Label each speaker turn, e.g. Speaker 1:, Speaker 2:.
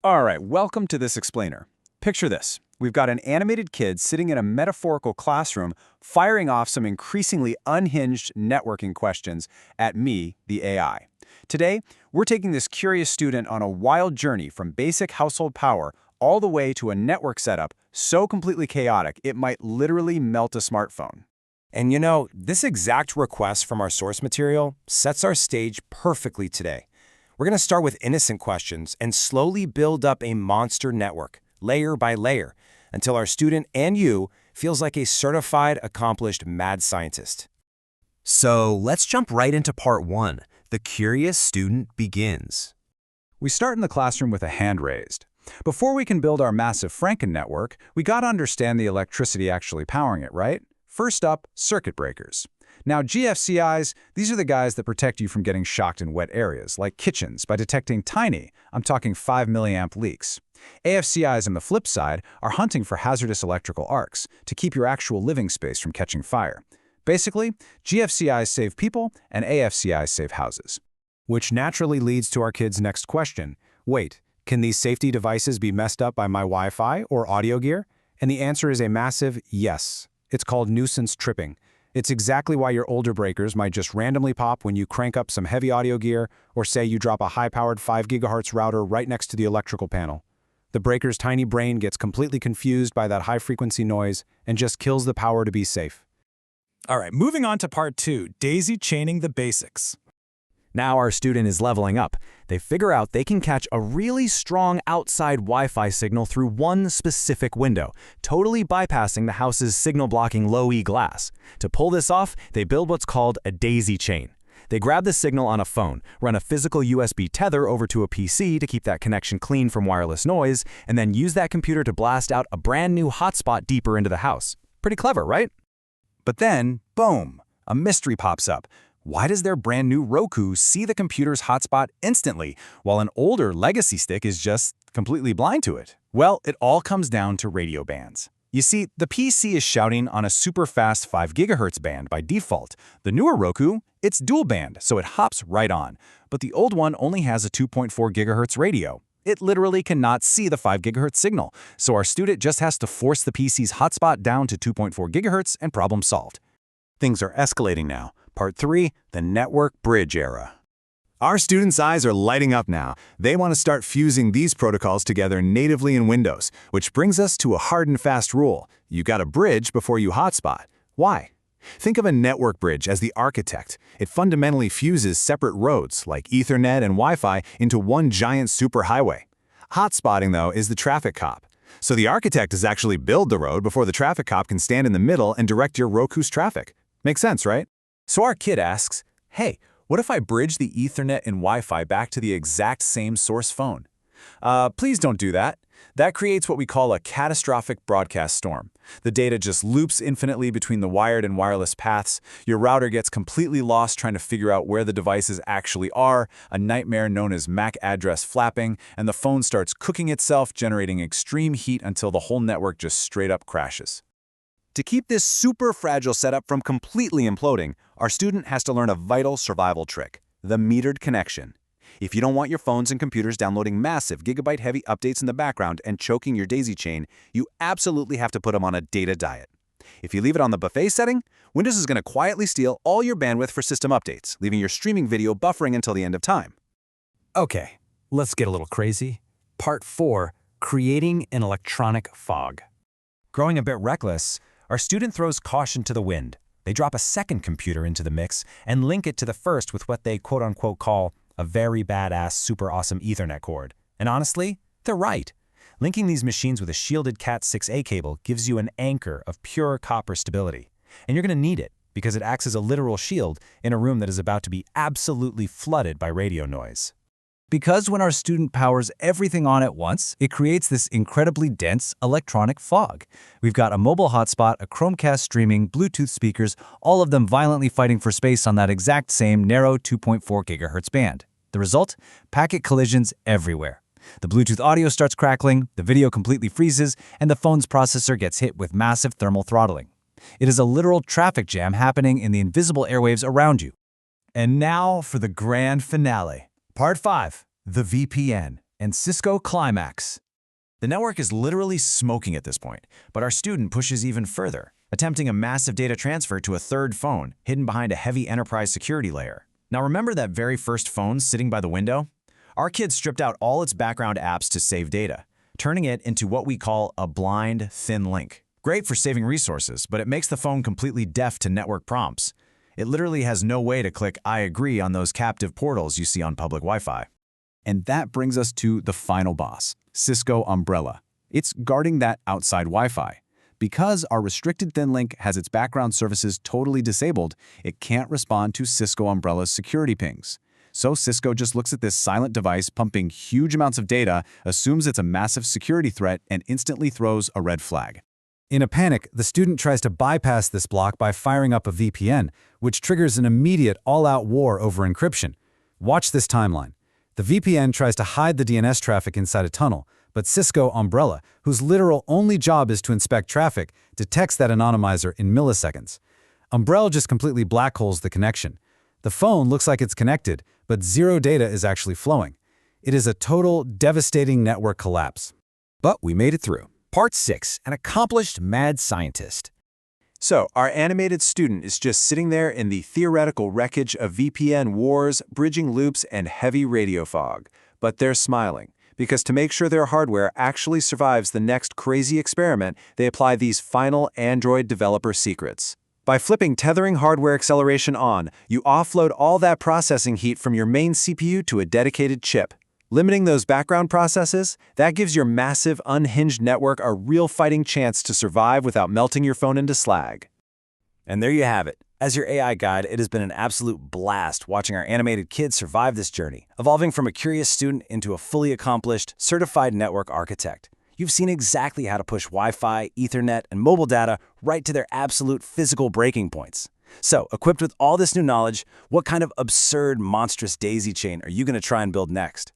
Speaker 1: All right, welcome to this explainer. Picture this. We've got an animated kid sitting in a metaphorical classroom firing off some increasingly unhinged networking questions at me, the AI. Today, we're taking this curious student on a wild journey from basic household power all the way to a network setup so completely chaotic it might literally melt a smartphone.
Speaker 2: And you know, this exact request from our source material sets our stage perfectly today. We're going to start with innocent questions and slowly build up a monster network, layer by layer, until our student and you feels like a certified, accomplished mad scientist. So let's jump right into part one. The curious student begins.
Speaker 1: We start in the classroom with a hand raised. Before we can build our massive Franken network, we gotta understand the electricity actually powering it, right? First up, circuit breakers. Now, GFCIs, these are the guys that protect you from getting shocked in wet areas, like kitchens, by detecting tiny, I'm talking 5 milliamp leaks. AFCIs on the flip side are hunting for hazardous electrical arcs to keep your actual living space from catching fire. Basically, GFCIs save people and AFCIs save houses.
Speaker 2: Which naturally leads to our kid's next question. Wait, can these safety devices be messed up by my Wi-Fi or audio gear? And the answer is a massive yes. It's called nuisance tripping. It's exactly why your older breakers might just randomly pop when you crank up some heavy audio gear or say you drop a high-powered 5 GHz router right next to the electrical panel. The breaker's tiny brain gets completely confused by that high-frequency noise and just kills the power to be safe.
Speaker 3: All right, moving on to part two, daisy chaining the basics.
Speaker 2: Now our student is leveling up. They figure out they can catch a really strong outside Wi-Fi signal through one specific window, totally bypassing the house's signal-blocking low-E glass. To pull this off, they build what's called a daisy chain. They grab the signal on a phone, run a physical USB tether over to a PC to keep that connection clean from wireless noise, and then use that computer to blast out a brand new hotspot deeper into the house. Pretty clever, right?
Speaker 1: But then, boom, a mystery pops up. Why does their brand new Roku see the computer's hotspot instantly, while an older legacy stick is just completely blind to it? Well, it all comes down to radio bands. You see, the PC is shouting on a super fast 5 GHz band by default. The newer Roku, it's dual band, so it hops right on. But the old one only has a 2.4 GHz radio. It literally cannot see the 5 GHz signal, so our student just has to force the PC's hotspot down to 2.4 GHz and problem solved. Things are escalating now. Part 3, the network bridge era. Our students' eyes are lighting up now. They want to start fusing these protocols together natively in Windows, which brings us to a hard and fast rule. You got to bridge before you hotspot. Why? Think of a network bridge as the architect. It fundamentally fuses separate roads, like Ethernet and Wi-Fi, into one giant superhighway. Hotspotting, though, is the traffic cop. So the architect does actually build the road before the traffic cop can stand in the middle and direct your Roku's traffic. Makes sense, right? So our kid asks, hey, what if I bridge the Ethernet and Wi-Fi back to the exact same source phone? Please don't do that. That creates what we call a catastrophic broadcast storm. The data just loops infinitely between the wired and wireless paths. Your router gets completely lost trying to figure out where the devices actually are, a nightmare known as MAC address flapping, and the phone starts cooking itself, generating extreme heat until the whole network just straight up crashes. To keep this super fragile setup from completely imploding, our student has to learn a vital survival trick, the metered connection. If you don't want your phones and computers downloading massive gigabyte-heavy updates in the background and choking your daisy chain, you absolutely have to put them on a data diet. If you leave it on the buffet setting, Windows is going to quietly steal all your bandwidth for system updates, leaving your streaming video buffering until the end of time.
Speaker 2: Okay, let's get a little crazy. Part 4, creating an electronic fog. Growing a bit reckless, our student throws caution to the wind. They drop a second computer into the mix and link it to the first with what they quote-unquote call a very badass super awesome Ethernet cord. And honestly, they're right. Linking these machines with a shielded Cat6a cable gives you an anchor of pure copper stability. And you're going to need it because it acts as a literal shield in a room that is about to be absolutely flooded by radio noise.
Speaker 4: Because when our student powers everything on at once, it creates this incredibly dense electronic fog. We've got a mobile hotspot, a Chromecast streaming, Bluetooth speakers, all of them violently fighting for space on that exact same narrow 2.4 GHz band. The result? Packet collisions everywhere. The Bluetooth audio starts crackling, the video completely freezes, and the phone's processor gets hit with massive thermal throttling. It is a literal traffic jam happening in the invisible airwaves around you.
Speaker 1: And now for the grand finale. Part 5, the VPN.
Speaker 2: And Cisco climax. The network is literally smoking at this point, but our student pushes even further, attempting a massive data transfer to a third phone hidden behind a heavy enterprise security layer. Now remember that very first phone sitting by the window? Our kid stripped out all its background apps to save data, turning it into what we call a blind, thin link. Great for saving resources, but it makes the phone completely deaf to network prompts. It literally has no way to click I agree on those captive portals you see on public Wi-Fi.
Speaker 1: And that brings us to the final boss, Cisco Umbrella. It's guarding that outside Wi-Fi. Because our restricted thin link has its background services totally disabled, it can't respond to Cisco Umbrella's security pings. So Cisco just looks at this silent device pumping huge amounts of data, assumes it's a massive security threat, and instantly throws a red flag.
Speaker 4: In a panic, the student tries to bypass this block by firing up a VPN, which triggers an immediate all-out war over encryption. Watch this timeline. The VPN tries to hide the DNS traffic inside a tunnel, but Cisco Umbrella, whose literal only job is to inspect traffic, detects that anonymizer in milliseconds. Umbrella just completely black holes the connection. The phone looks like it's connected, but zero data is actually flowing. It is a total, devastating network collapse.
Speaker 2: But we made it through. Part 6, an accomplished mad scientist.
Speaker 1: So, our animated student is just sitting there in the theoretical wreckage of VPN wars, bridging loops, and heavy radio fog. But they're smiling, because to make sure their hardware actually survives the next crazy experiment, they apply these final Android developer secrets. By flipping tethering hardware acceleration on, you offload all that processing heat from your main CPU to a dedicated chip. Limiting those background processes, that gives your massive, unhinged network a real fighting chance to survive without melting your phone into slag.
Speaker 2: And there you have it. As your AI guide, it has been an absolute blast watching our animated kids survive this journey, evolving from a curious student into a fully accomplished, certified network architect. You've seen exactly how to push Wi-Fi, Ethernet, and mobile data right to their absolute physical breaking points. So, equipped with all this new knowledge, what kind of absurd, monstrous daisy chain are you going to try and build next?